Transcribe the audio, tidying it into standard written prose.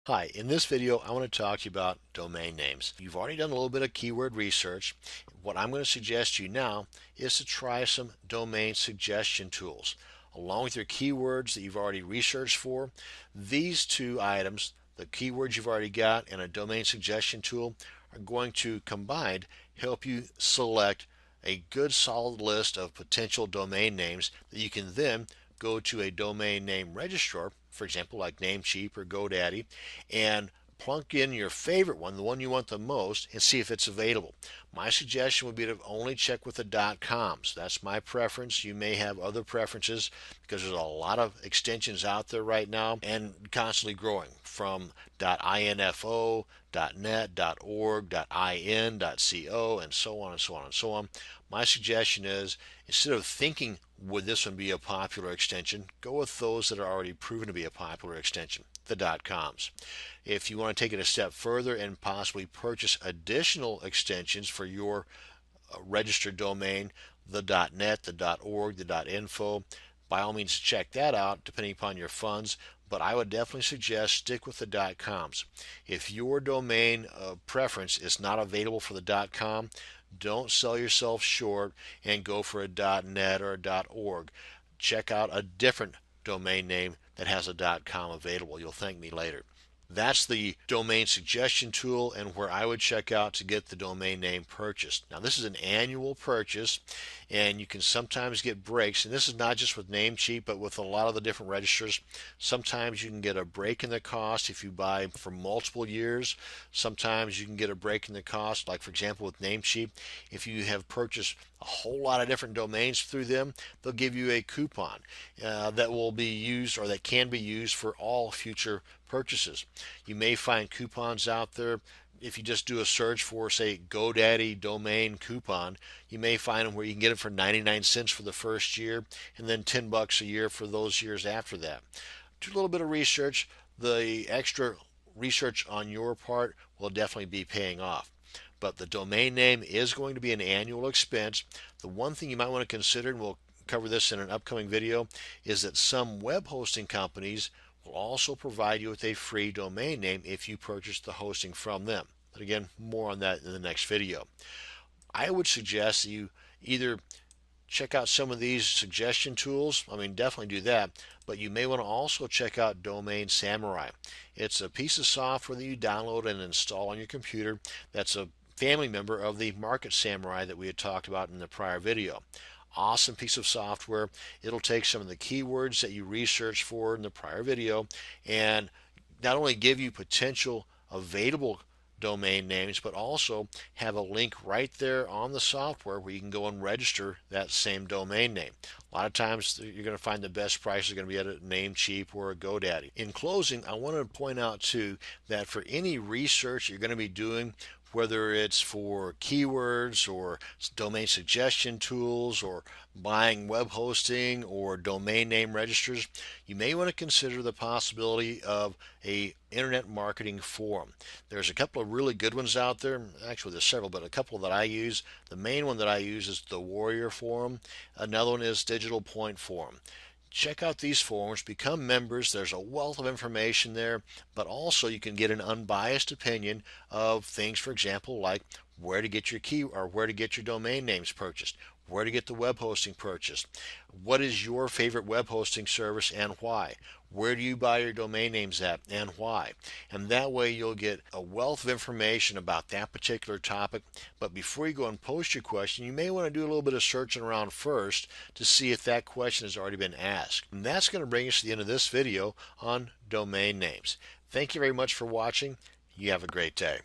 Hi, in this video I want to talk to you about domain names. You've already done a little bit of keyword research. What I'm going to suggest to you now is to try some domain suggestion tools. Along with your keywords that you've already researched for, these two items, the keywords you've already got and a domain suggestion tool, are going to combined help you select a good solid list of potential domain names that you can then go to a domain name registrar, for example, like Namecheap or GoDaddy, and plunk in your favorite one, the one you want the most, and see if it's available. My suggestion would be to only check with the .coms. That's my preference. You may have other preferences because there's a lot of extensions out there right now and constantly growing, from .info, .net, .org, .in, .co, and so on and so on and so on. My suggestion is, instead of thinking, would this one be a popular extension, go with those that are already proven to be a popular extension, the .coms. If you want to take it a step further and possibly purchase additional extensions for your registered domain, the .net, the .org, the .info, by all means check that out depending upon your funds, but I would definitely suggest stick with the .coms. If your domain preference is not available for the .com, don't sell yourself short and go for a .net or a .org. Check out a different domain name that has a .com available. You'll thank me later. That's the domain suggestion tool and where I would check out to get the domain name purchased. Now, this is an annual purchase and you can sometimes get breaks, and this is not just with Namecheap but with a lot of the different registers. Sometimes you can get a break in the cost if you buy for multiple years. Sometimes you can get a break in the cost, like for example with Namecheap, if you have purchased a whole lot of different domains through them, they'll give you a coupon that will be used, or that can be used, for all future purchases. You may find coupons out there. If you just do a search for, say, GoDaddy domain coupon, you may find them where you can get it for 99 cents for the first year and then $10 a year for those years after that. Do a little bit of research. The extra research on your part will definitely be paying off. But the domain name is going to be an annual expense. The one thing you might want to consider, and we'll cover this in an upcoming video, is that some web hosting companies will also provide you with a free domain name if you purchase the hosting from them. But again, more on that in the next video. I would suggest that you either check out some of these suggestion tools. I mean, definitely do that, but you may want to also check out Domain Samurai. It's a piece of software that you download and install on your computer that's a family member of the Market Samurai that we had talked about in the prior video. Awesome piece of software. It'll take some of the keywords that you researched for in the prior video and not only give you potential available domain names, but also have a link right there on the software where you can go and register that same domain name. A lot of times you're going to find the best price is going to be at a Namecheap or a GoDaddy. In closing, I want to point out too that for any research you're going to be doing, whether it's for keywords or domain suggestion tools or buying web hosting or domain name registers, you may want to consider the possibility of a internet marketing forum. There's a couple of really good ones out there. Actually, there's several, but a couple that I use. The main one that I use is the Warrior Forum. Another one is Digital Point Forum. Check out these forums, become members. There's a wealth of information there, but also you can get an unbiased opinion of things, for example, like where to get your key or where to get your domain names purchased, where to get the web hosting purchased, what is your favorite web hosting service and why, where do you buy your domain names at and why. And that way you'll get a wealth of information about that particular topic. But before you go and post your question, you may want to do a little bit of searching around first to see if that question has already been asked. And that's going to bring us to the end of this video on domain names. Thank you very much for watching. You have a great day.